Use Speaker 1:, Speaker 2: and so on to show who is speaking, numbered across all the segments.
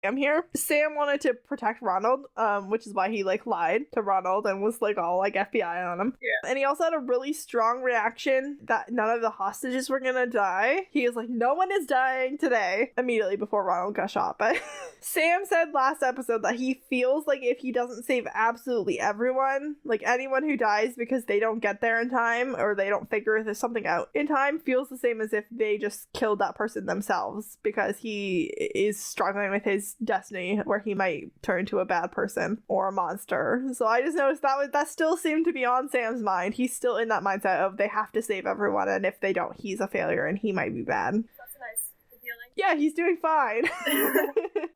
Speaker 1: Sam here. Sam wanted to protect Ronald, which is why he lied to Ronald and was all FBI on him.
Speaker 2: Yeah.
Speaker 1: And he also had a really strong reaction that none of the hostages were gonna die. He was like, no one is dying today, immediately before Ronald got shot. But Sam said last episode that he feels like if he doesn't save absolutely everyone, anyone who dies because they don't get there in time or they don't figure there's something out in time, feels the same as if they just killed that person themselves, because he is struggling with his destiny where he might turn to a bad person or a monster. So I just noticed that still seemed to be on Sam's mind. He's still in that mindset of they have to save everyone, and if they don't, he's a failure and he might be bad.
Speaker 2: That's nice feeling.
Speaker 1: Yeah, he's doing fine.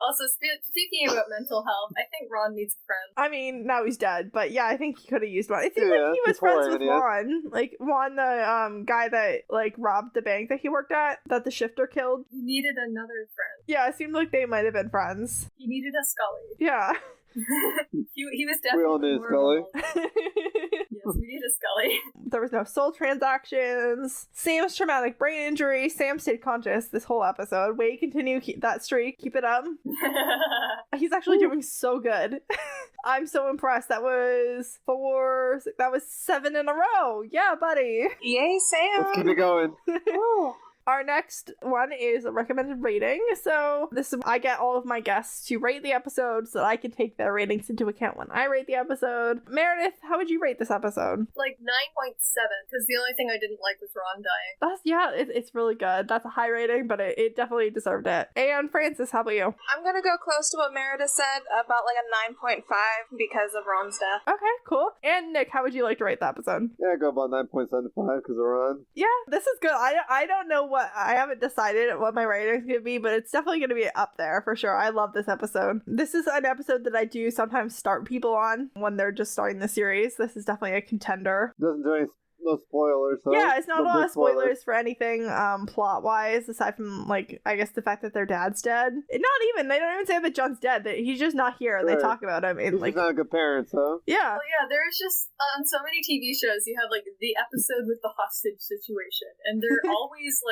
Speaker 2: Also, speaking about mental health, I think Ron needs a friend.
Speaker 1: I mean, now he's dead, but yeah, I think he could have used one. It seemed like he was friends with Juan. Juan, the guy that robbed the bank that he worked at, that the shifter killed.
Speaker 2: He needed another friend.
Speaker 1: Yeah, it seemed like they might have been friends.
Speaker 2: He needed a Scully.
Speaker 1: Yeah.
Speaker 2: he was definitely.
Speaker 3: We all need a Scully.
Speaker 2: Yes, we need a Scully.
Speaker 1: There was no soul transactions. Sam's traumatic brain injury. Sam stayed conscious this whole episode. Wade, continue that streak. Keep it up. He's actually doing so good. I'm so impressed. That was 7 in a row. Yeah, buddy.
Speaker 4: Yay, Sam.
Speaker 3: Let's keep it going.
Speaker 1: Our next one is a recommended rating. So I get all of my guests to rate the episode so that I can take their ratings into account when I rate the episode. Meredith, how would you rate this episode?
Speaker 2: 9.7, because the only thing I didn't like was Ron dying.
Speaker 1: It's really good. That's a high rating, but it definitely deserved it. And Francis, how about you?
Speaker 4: I'm gonna go close to what Meredith said, about a 9.5 because of Ron's death.
Speaker 1: Okay, cool. And Nick, how would you like to rate the episode?
Speaker 3: Yeah, I go about 9.75 because of Ron.
Speaker 1: Yeah, this is good. I don't know I haven't decided what my rating's gonna be, but it's definitely gonna be up there for sure. I love this episode. This is an episode that I do sometimes start people on when they're just starting the series. This is definitely a contender.
Speaker 3: Doesn't do any no spoilers. So
Speaker 1: yeah, it's not a lot of spoilers for anything plot wise, aside from I guess the fact that their dad's dead. They don't even say that John's dead. He's just not here. Right. They talk about him. And,
Speaker 3: he's not a good parent, huh?
Speaker 1: Yeah.
Speaker 2: Well, yeah, there's just on so many TV shows you have the episode with the hostage situation, and they're always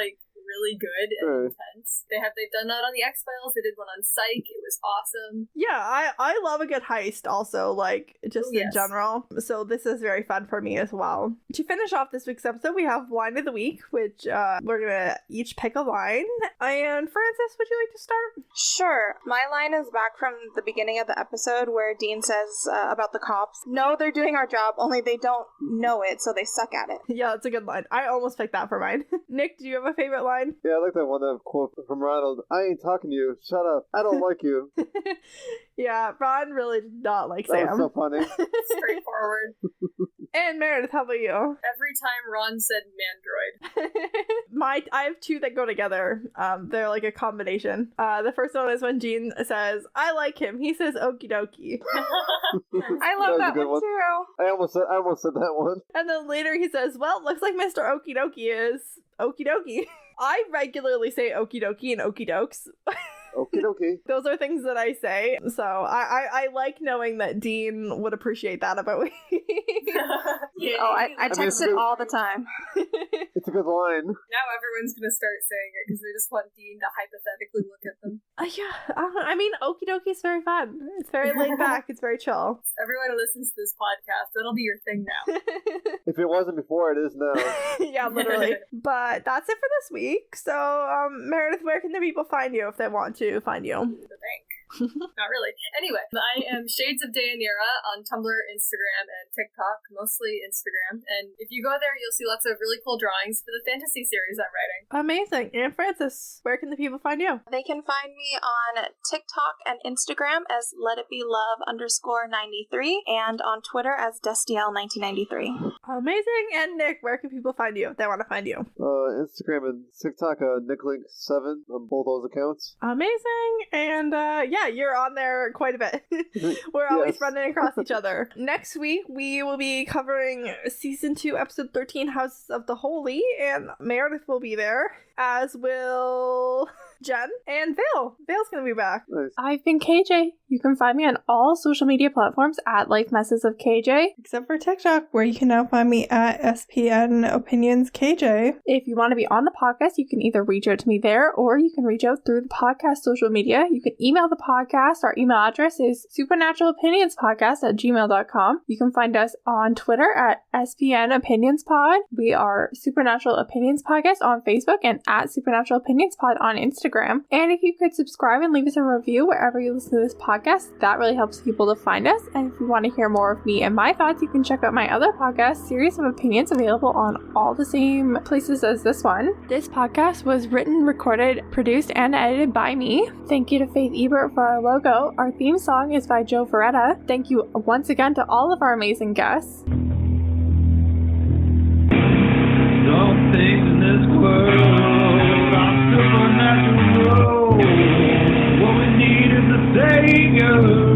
Speaker 2: really good and intense. They've done that on the X-Files. They did one on Psych. It was awesome.
Speaker 1: Yeah, I love a good heist also, in general. So this is very fun for me as well. To finish off this week's episode, we have Line of the Week, which we're gonna each pick a line. And Francis, would you like to start?
Speaker 4: Sure. My line is back from the beginning of the episode where Dean says about the cops, no, they're doing our job, only they don't know it, so they suck at it.
Speaker 1: Yeah, that's a good line. I almost picked that for mine. Nick, do you have a favorite line?
Speaker 3: Yeah, I like that one quote from Ronald. I ain't talking to you. Shut up. I don't like you.
Speaker 1: Yeah, Ron really did not like
Speaker 3: that
Speaker 1: Sam.
Speaker 3: Was so funny.
Speaker 2: Straightforward.
Speaker 1: And Meredith, how about you?
Speaker 2: Every time Ron said Mandroid.
Speaker 1: I have two that go together. They're like a combination. The first one is when Dean says, I like him. He says okie dokie.
Speaker 4: I love that one too.
Speaker 3: I almost said that one.
Speaker 1: And then later he says, well, looks like Mr. Okie dokie is okie dokie. I regularly say okie dokie and okie dokes.
Speaker 3: Okie dokie.
Speaker 1: Those are things that I say. So I like knowing that Dean would appreciate that about me.
Speaker 2: Yeah,
Speaker 4: I text it all the time.
Speaker 3: It's a good line.
Speaker 2: Now everyone's going to start saying it because they just want Dean to hypothetically look at them.
Speaker 1: I mean, okie dokie is very fun. It's very laid back. It's very chill.
Speaker 2: Everyone who listens to this podcast, that'll be your thing now.
Speaker 3: If it wasn't before, it is now.
Speaker 1: Yeah, literally. But that's it for this week. So, Meredith, where can the people find you if they want to find you?
Speaker 2: The bank. Not really. Anyway, I am Shades of Dayanira on Tumblr, Instagram, and TikTok, mostly Instagram. And if you go there, you'll see lots of really cool drawings for the fantasy series I'm writing.
Speaker 1: Amazing. And Francis, where can the people find you?
Speaker 4: They can find me on TikTok and Instagram as letitbelove_93 and on Twitter as Destiel1993.
Speaker 1: Amazing. And Nick, where can people find you if they want to find you?
Speaker 3: Instagram and TikTok, NickLink7 on both those accounts.
Speaker 1: Amazing. And yeah, you're on there quite a bit. We're always running across each other. Next week, we will be covering Season 2, Episode 13, Houses of the Holy, and Meredith will be there, as will Jen and Vale. Vale's gonna be back.
Speaker 3: Nice.
Speaker 5: I've been KJ. You can find me on all social media platforms at Life Messes of KJ.
Speaker 1: Except for TikTok, where you can now find me at SPN Opinions KJ.
Speaker 5: If you want to be on the podcast, you can either reach out to me there or you can reach out through the podcast social media. You can email the podcast. Our email address is supernaturalopinionspodcast@gmail.com. You can find us on Twitter at SPN Opinions Pod. We are Supernatural Opinions Podcast on Facebook and at Supernatural Opinions Pod on Instagram. And if you could subscribe and leave us a review wherever you listen to this podcast, that really helps people to find us. And if you want to hear more of me and my thoughts, you can check out my other podcast, Series of Opinions, available on all the same places as this one. This podcast was written, recorded, produced, and edited by me. Thank you to Faith Ebert for our logo. Our theme song is by Joe Veretta. Thank you once again to all of our amazing guests.
Speaker 6: Some things in this world are supernatural. What we need is a savior.